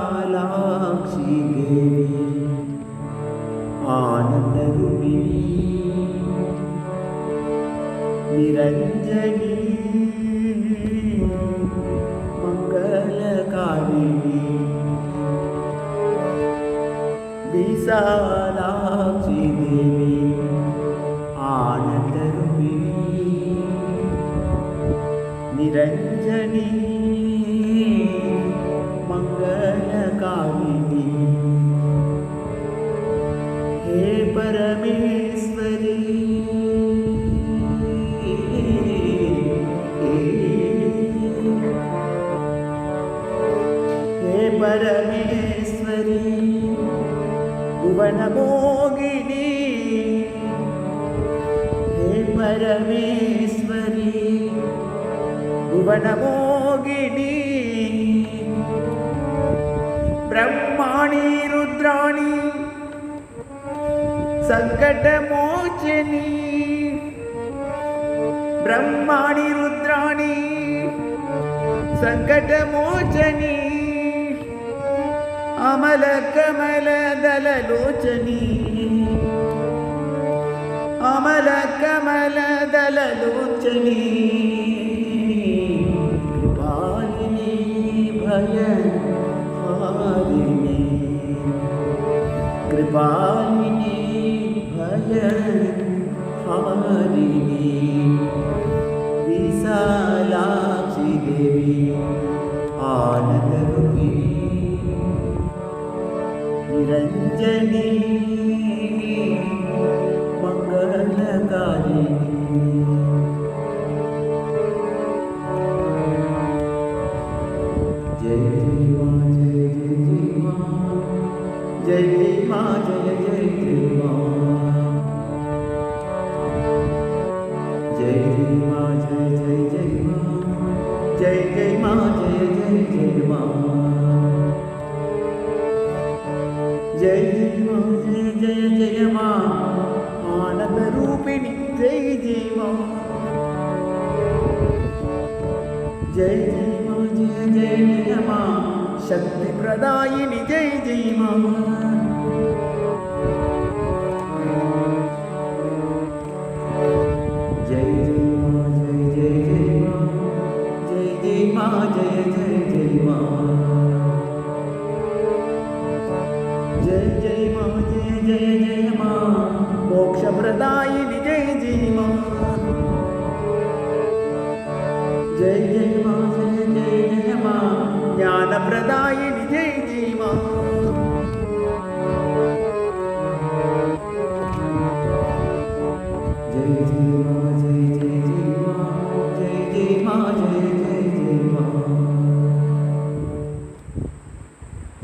विशालाक्षी देवी आनंद रूपिणी निरंजनी मंगलकारिणी विशालाक्षी देवी आनंद रूपिणी निरंजनी मंगलकारिणी हे परमेश्वरी हे परमेश्वरी भुवनमोगिनी हे परमेश्वरी भुवनमोगिनी ब्रह्माणी रुद्राणी संकटमोचनी ब्रह्माणी रुद्राणी संकटमोचनी अमल कमल दललोचनी अमल कमल दललोचनी कृपालिनी भय कृपालिनी भय हारिणी विशालाक्षी देवी आनंद रूपिणी निरंजनी मंगलकारिणी जय जय माँ जय जय माँ जय माँ जय जय माँ जय जय माँ जय जय माँ जय माँ जय जय माँ आनंद रूपिणी जय जय माँ जय माँ जय माँ शक्ति प्रदायिनी जय जय माँ जय माँ जय माँ जय जय माँ जय माँ जय माँ मोक्ष प्रदायिनी